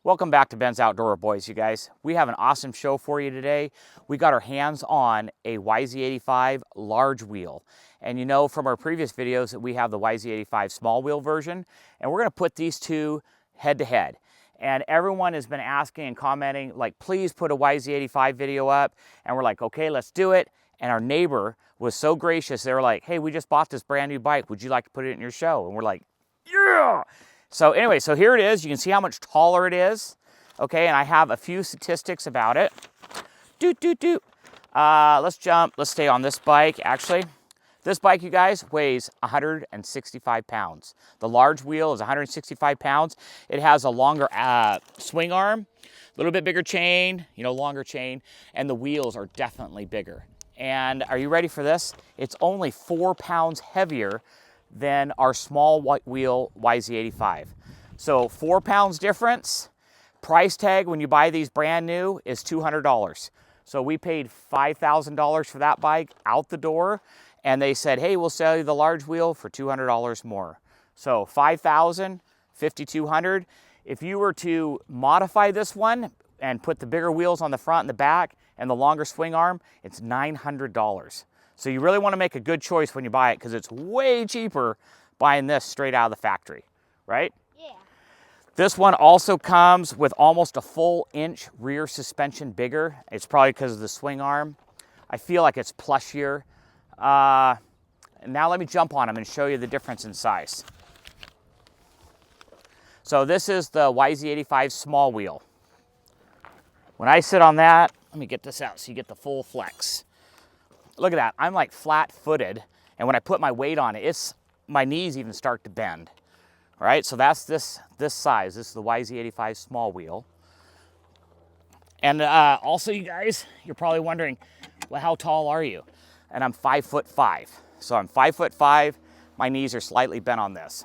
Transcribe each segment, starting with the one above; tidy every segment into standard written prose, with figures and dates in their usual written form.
Welcome back to Ben's Outdoor Boys, you guys. We have an awesome show for you today. We got our hands on a YZ85 large wheel. And you know from our previous videos that we have the YZ85 small wheel version, and we're gonna put these two head to head. And everyone has been asking and commenting, like, please put a YZ85 video up. And we're like, okay, let's do it. And our neighbor was so gracious. They were like, hey, we just bought this brand new bike. Would you like to put it in your show? And we're like, yeah. So anyway, so here it is. You can see how much taller it is. Okay, and I have a few statistics about it. Let's jump. Let's stay on this bike, actually. This bike, you guys, weighs 165 pounds. The large wheel is 165 pounds. It has a longer swing arm, a little bit bigger chain, longer chain, and the wheels are definitely bigger. And are you ready for this? It's only 4 pounds heavier than our small wheel YZ85. So 4 pounds difference. Price tag when you buy these brand new is $200. So we paid $5,000 for that bike out the door, and they said, hey, we'll sell you the large wheel for $200 more. So $5,000, $5,200. If you were to modify this one and put the bigger wheels on the front and the back and the longer swing arm, it's $900. So you really want to make a good choice when you buy it because it's way cheaper buying this straight out of the factory, right? Yeah. This one also comes with almost a full inch rear suspension bigger. It's probably because of the swing arm. I feel like it's plushier. Now let me jump on them and show you the difference in size. So this is the YZ85 small wheel. When I sit on that, let me get this out so you get the full flex. Look at that, I'm like flat-footed, and when I put my weight on it, my knees even start to bend. All right, so that's this size. This is the YZ85 small wheel. And also, you guys, you're probably wondering, well, how tall are you? And I'm 5'5". So I'm 5'5". My knees are slightly bent on this.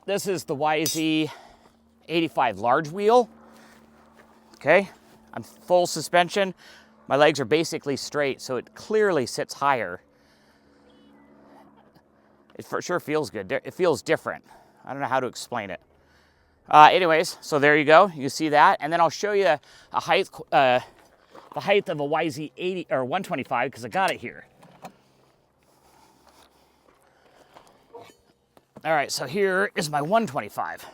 This is the YZ85 large wheel. Okay, I'm full suspension. My legs are basically straight, so it clearly sits higher. It for sure feels good. It feels different. I don't know how to explain it. Anyways, so there you go. You see that, and then I'll show you the height of a YZ80 or 125 because I got it here. All right, so here is my 125.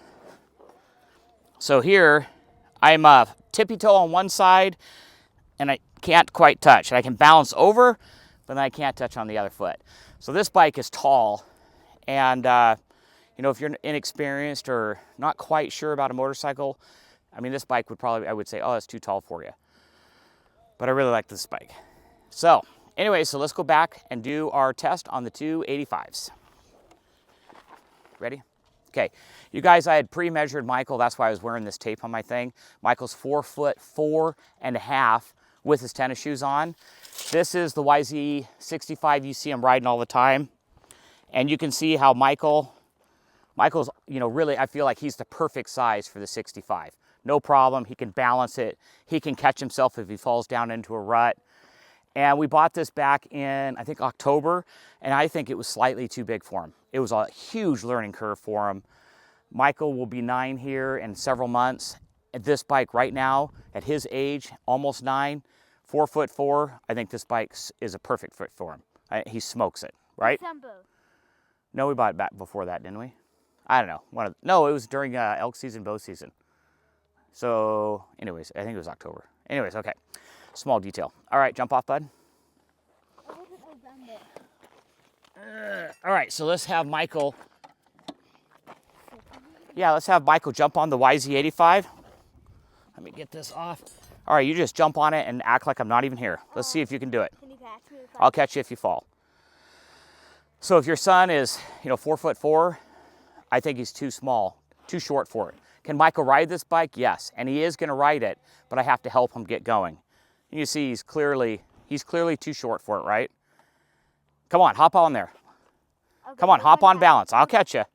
So here, I'm tippy-toe on one side, and I can't quite touch. And I can balance over, but then I can't touch on the other foot. So this bike is tall, and if you're inexperienced or not quite sure about a motorcycle, I mean, this bike would probably, I would say, oh, it's too tall for you. But I really like this bike. So anyway, so let's go back and do our test on the two 85s. Ready? Okay, you guys, I had pre-measured Michael. That's why I was wearing this tape on my thing. Michael's 4'4.5" with his tennis shoes on. This is the YZ85. You see him riding all the time. And you can see how Michael's, really, I feel like he's the perfect size for the 65. No problem, he can balance it. He can catch himself if he falls down into a rut. And we bought this back in, I think, October, and I think it was slightly too big for him. It was a huge learning curve for him. Michael will be 9 here in several months. At this bike right now, at his age, almost 9, 4'4", I think this bike is a perfect fit for him. He smokes it, right? No, we bought it back before that, didn't we? I don't know. No, it was during elk season, bow season. So anyways, I think it was October. Anyways, okay. Small detail. All right, jump off, bud. All right, so let's have Michael. Yeah, let's have Michael jump on the YZ85. Let me get this off. All right, you just jump on it and act like I'm not even here. Let's see if you can do it. Can you catch me? I'll catch you if you fall. So if your son is, 4'4", I think he's too small, too short for it. Can Michael ride this bike? Yes, and he is going to ride it, but I have to help him get going. You see, he's clearly too short for it, right? Come on, hop on there. Okay, come on, hop on balance. I'll catch you.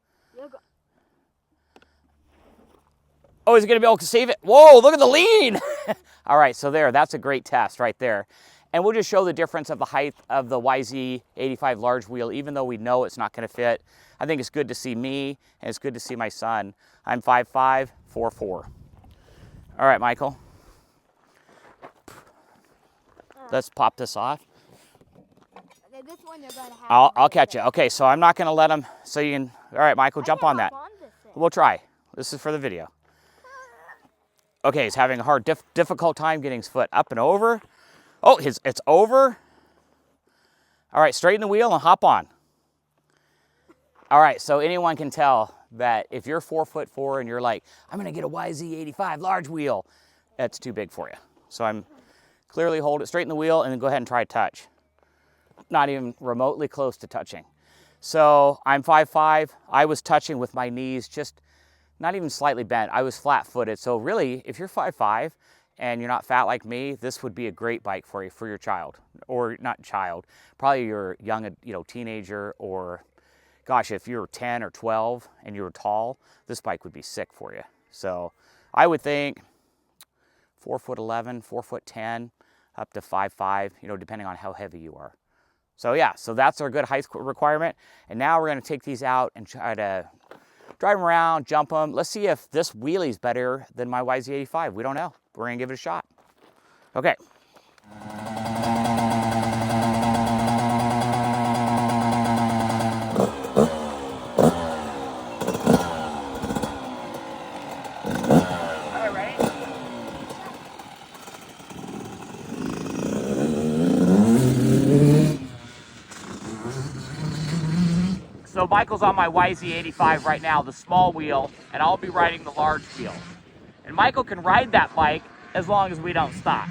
Oh, is it gonna be able to save it? Whoa, look at the lean. All right, so that's a great test right there. And we'll just show the difference of the height of the YZ85 large wheel, even though we know it's not gonna fit. I think it's good to see me, and it's good to see my son. I'm 5'5", 4'4". All right, Michael. Let's pop this off. Okay, this one you're gonna have I'll catch it. Okay, so I'm not gonna let him, so you can, all right, Michael, jump on that. We'll try. This is for the video. Okay, he's having a hard, difficult time getting his foot up and over. Oh, it's over. All right, straighten the wheel and hop on. All right, so anyone can tell that if you're 4'4" and you're like, I'm gonna get a YZ85 large wheel, that's too big for you. So I'm clearly hold it, straighten the wheel, and then go ahead and try touch. Not even remotely close to touching. So I'm 5'5". I was touching with my knees, just not even slightly bent. I was flat-footed. So really, if you're 5'5" and you're not fat like me, this would be a great bike for you, for your child, or not child, probably your young, teenager, or gosh, if you're 10 or 12 and you're tall, this bike would be sick for you. So I would think 4'11", 4'10", up to 5'5", depending on how heavy you are. So yeah, so that's our good height requirement. And now we're gonna take these out and try to drive them around, jump them. Let's see if this wheelie's better than my YZ85. We don't know. We're gonna give it a shot. Okay. So Michael's on my YZ85 right now, the small wheel, and I'll be riding the large wheel. And Michael can ride that bike as long as we don't stop.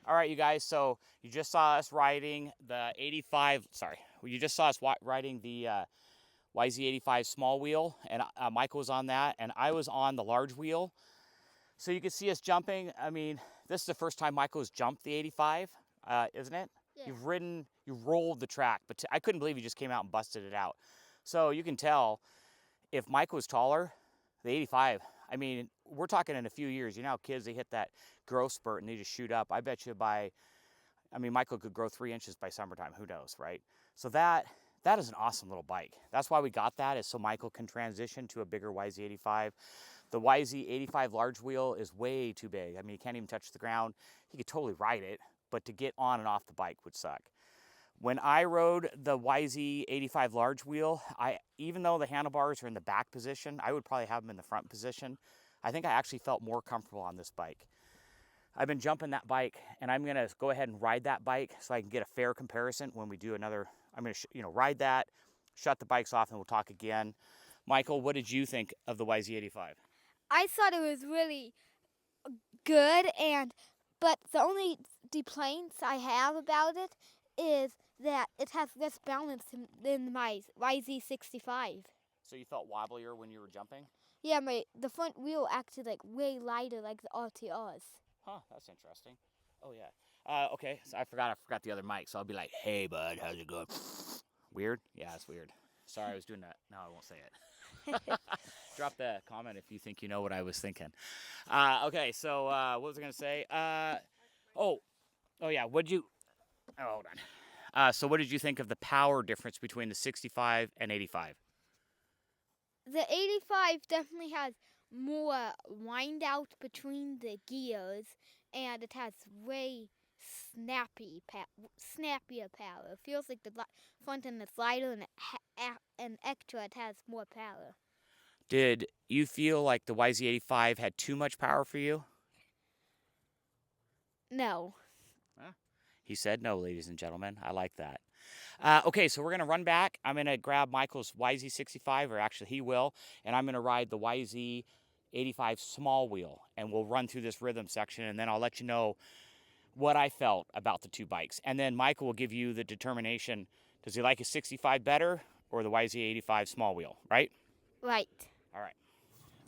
All right, you guys, so you just saw us riding the 85, sorry, you just saw us riding the YZ85 small wheel, and Michael was on that, and I was on the large wheel. So you can see us jumping. I mean, this is the first time Michael's jumped the 85, isn't it? Yeah. You've rolled the track, but I couldn't believe you just came out and busted it out. So you can tell if Michael was taller, the 85, I mean, we're talking in a few years. You know how kids, they hit that growth spurt and they just shoot up. I bet you by, I mean, Michael could grow 3 inches by summertime. Who knows, right? So that is an awesome little bike. That's why we got that, is so Michael can transition to a bigger YZ85. The YZ85 large wheel is way too big. I mean, he can't even touch the ground. He could totally ride it, but to get on and off the bike would suck. When I rode the YZ85 large wheel, even though the handlebars are in the back position, I would probably have them in the front position. I think I actually felt more comfortable on this bike. I've been jumping that bike, and I'm gonna go ahead and ride that bike so I can get a fair comparison when we do another. I'm gonna ride that, shut the bikes off, and we'll talk again. Michael, what did you think of the YZ85? I thought it was really good, but the only complaints I have about it is that it has less balance than my YZ85. So you felt wobblier when you were jumping? Yeah, the front wheel acted like way lighter, like the RTRs. Huh, that's interesting. Oh yeah. Okay, so I forgot the other mic, so I'll be like, "Hey bud, how's it going?" Weird? Yeah, it's weird. Sorry, I was doing that. No, I won't say it. Drop the comment if you think you know what I was thinking. Okay, so what was I gonna say? Oh yeah. Hold on. So what did you think of the power difference between the 65 and 85? The 85 definitely has more wind out between the gears, and it has way snappier power. It feels like the front end is lighter, and extra it has more power. Did you feel like the YZ85 had too much power for you? No. He said no, ladies and gentlemen. I like that. Okay, so we're going to run back. I'm going to grab Michael's YZ65, or actually he will, and I'm going to ride the YZ85 small wheel, and we'll run through this rhythm section, and then I'll let you know what I felt about the two bikes. And then Michael will give you the determination, does he like his 65 better or the YZ85 small wheel, right? Right. All right.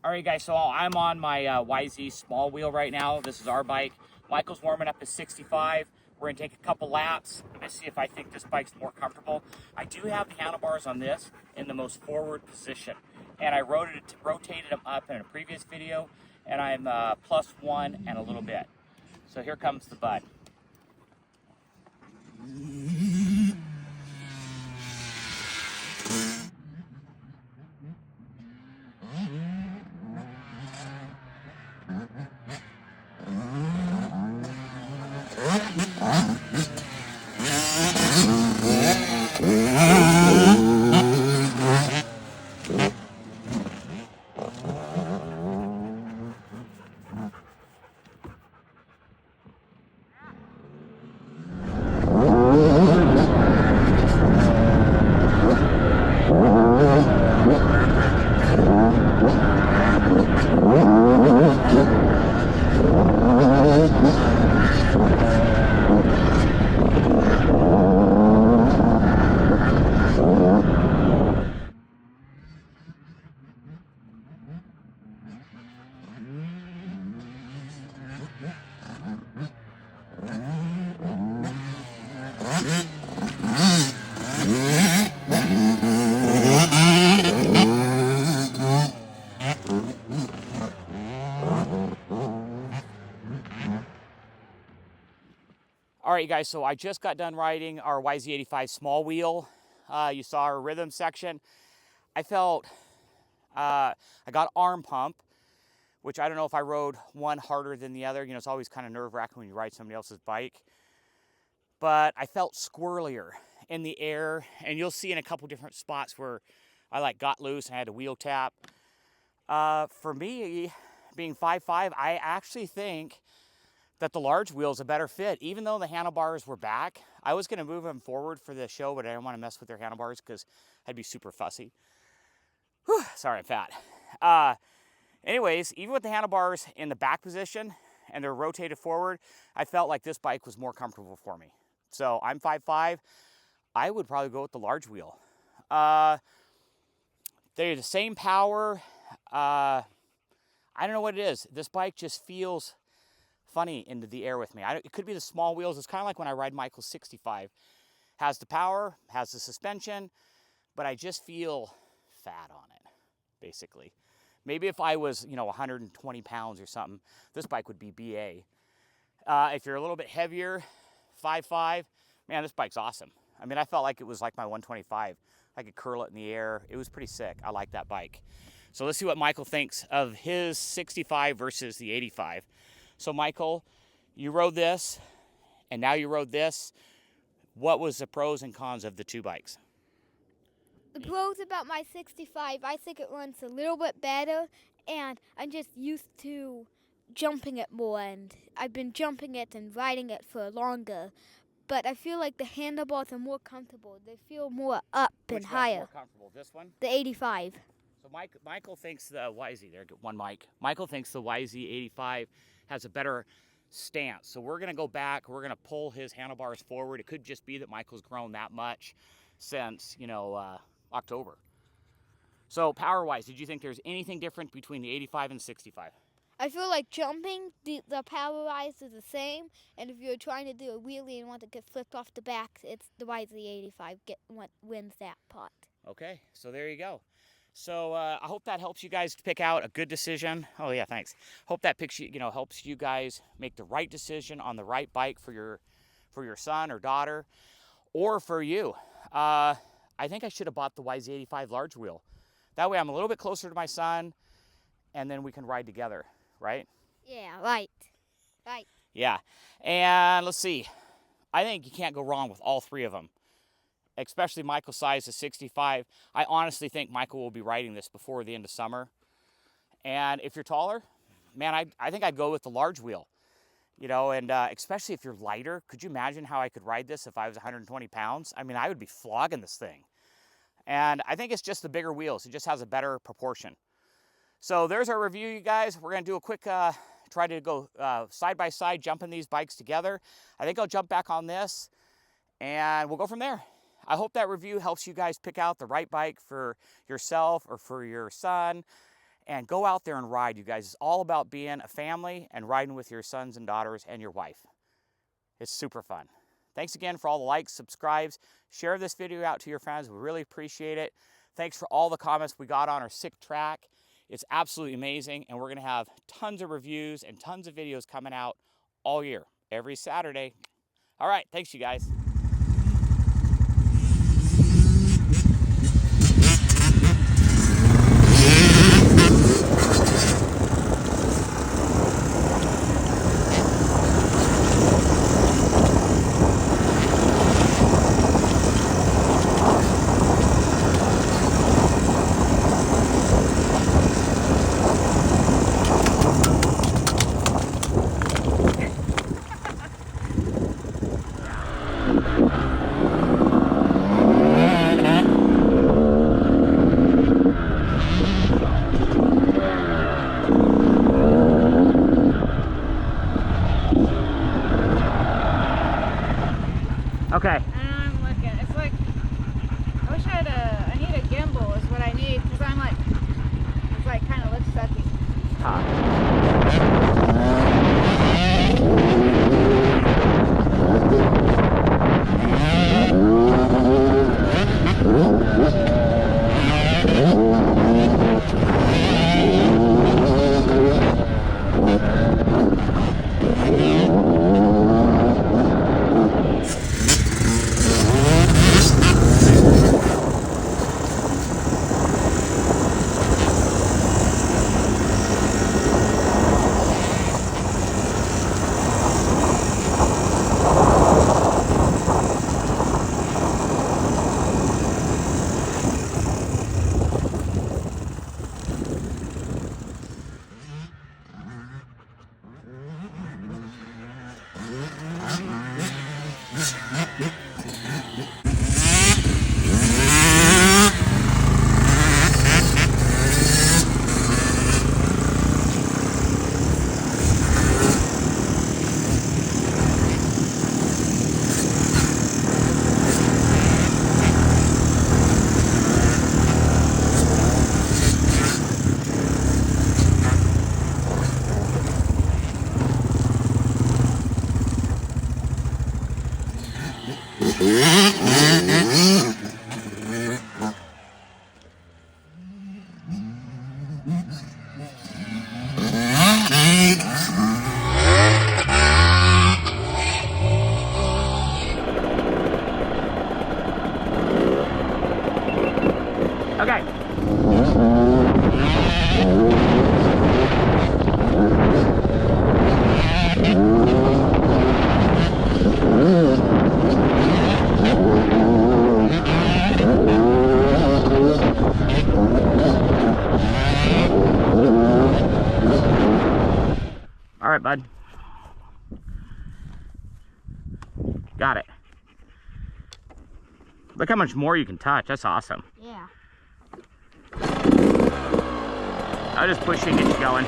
All right, guys, so I'm on my YZ small wheel right now. This is our bike. Michael's warming up his 65. We're going to take a couple laps and see if I think this bike's more comfortable. I do have the handlebars on this in the most forward position, and I rotated them up in a previous video, and I'm +1 and a little bit. So here comes the bud. All right, you guys, so I just got done riding our YZ85 small wheel. You saw our rhythm section. I felt, I got arm pump, which I don't know if I rode one harder than the other. You know, it's always kind of nerve-wracking when you ride somebody else's bike. But I felt squirrelier in the air, and you'll see in a couple different spots where I got loose and had to wheel tap. For me, being 5'5", I actually think that the large wheel is a better fit. Even though the handlebars were back, I was going to move them forward for the show, but I didn't want to mess with their handlebars because I'd be super fussy. Whew, sorry, I'm fat. Anyways, even with the handlebars in the back position and they're rotated forward, I felt like this bike was more comfortable for me. So I'm 5'5". I would probably go with the large wheel. They're the same power. I don't know what it is. This bike just feels funny into the air with me. It could be the small wheels. It's kind of like when I ride Michael's 65. Has the power, has the suspension, but I just feel fat on it, basically. Maybe if I was, 120 pounds or something, this bike would be BA. If you're a little bit heavier, 5'5", man, this bike's awesome. I mean, I felt like it was like my 125. I could curl it in the air. It was pretty sick. I like that bike. So let's see what Michael thinks of his 65 versus the 85. So Michael, you rode this, and now you rode this. What was the pros and cons of the two bikes? The pros about my 65, I think it runs a little bit better, and I'm just used to jumping it more, and I've been jumping it and riding it for longer. But I feel like the handlebars are more comfortable. They feel more up and higher. Which one's more comfortable, this one? The 85. So Michael thinks the YZ, there, one mic. Michael thinks the YZ85 has a better stance. So we're gonna go back, we're gonna pull his handlebars forward. It could just be that Michael's grown that much since, October. So power-wise, did you think there's anything different between the 85 and 65? I feel like jumping, the power rise is the same, and if you're trying to do a wheelie and want to get flipped off the back, it's the YZ85 wins that part. Okay, so there you go. So I hope that helps you guys pick out a good decision. Oh yeah, thanks. Hope that picks you, helps you guys make the right decision on the right bike for your son or daughter, or for you. I think I should have bought the YZ85 large wheel. That way I'm a little bit closer to my son, and then we can ride together, right? Yeah, right. Right. Yeah, and let's see. I think you can't go wrong with all three of them, especially Michael's size is 65. I honestly think Michael will be riding this before the end of summer. And if you're taller, man, I think I'd go with the large wheel. And especially if you're lighter, could you imagine how I could ride this if I was 120 pounds? I mean, I would be flogging this thing. And I think it's just the bigger wheels. It just has a better proportion. So there's our review, you guys. We're gonna do a quick, try to go side by side, jumping these bikes together. I think I'll jump back on this and we'll go from there. I hope that review helps you guys pick out the right bike for yourself or for your son. And go out there and ride, you guys. It's all about being a family and riding with your sons and daughters and your wife. It's super fun. Thanks again for all the likes, subscribes. Share this video out to your friends. We really appreciate it. Thanks for all the comments we got on our sick track. It's absolutely amazing. And we're going to have tons of reviews and tons of videos coming out all year, every Saturday. All right. Thanks, you guys. Okay. I'm looking. It's like, I wish I need a gimbal is what I need, because it's like kind of lip sucky. Mm-hmm. Okay. All right, bud. Got it. Look how much more you can touch. That's awesome. Yeah. I'll just push you and get you going.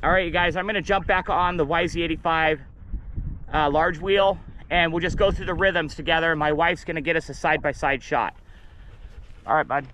All right, you guys, I'm gonna jump back on the YZ85 large wheel, and we'll just go through the rhythms together. My wife's gonna get us a side-by-side shot. All right, bud.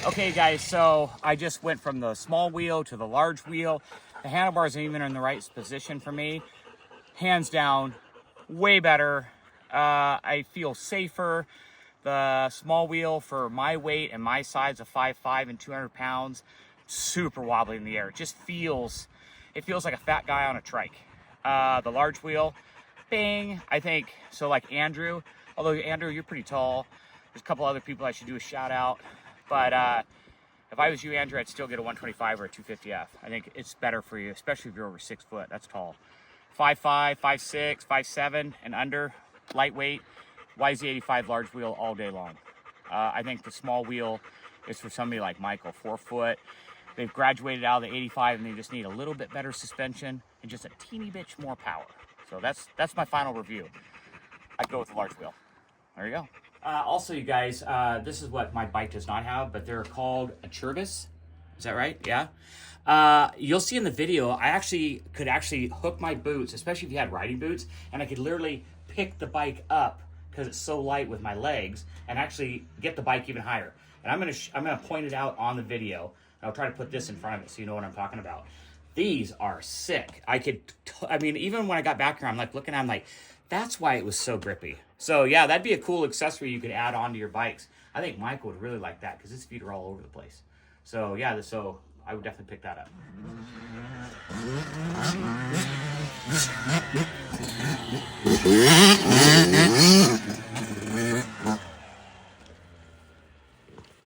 Okay guys, so I just went from the small wheel to the large wheel. The handlebars aren't even in the right position for me. Hands down, way better. I feel safer. The small wheel for my weight and my size of 5'5" and 200 pounds, super wobbly in the air. It just feels, like a fat guy on a trike. The large wheel, bang, I think, so like Andrew, although Andrew, you're pretty tall. There's a couple other people I should do a shout out. But if I was you, Andrew, I'd still get a 125 or a 250F. I think it's better for you, especially if you're over 6 foot. That's tall. 5'5", 5'6", 5'7", and under, lightweight, YZ85 large wheel all day long. I think the small wheel is for somebody like Michael, 4 foot. They've graduated out of the 85 and they just need a little bit better suspension and just a teeny bit more power. So that's my final review. I'd go with the large wheel. There you go. Also, you guys, this is what my bike does not have, but they're called a Chirvis. Is that right? Yeah. You'll see in the video, I could hook my boots, especially if you had riding boots, and I could literally pick the bike up because it's so light with my legs, and actually get the bike even higher. And I'm gonna point it out on the video. I'll try to put this in front of it so you know what I'm talking about. These are sick. I mean, even when I got back here, I'm like looking at them like, that's why it was so grippy. So yeah, that'd be a cool accessory you could add onto your bikes. I think Michael would really like that because his feet are all over the place. So yeah, so I would definitely pick that up.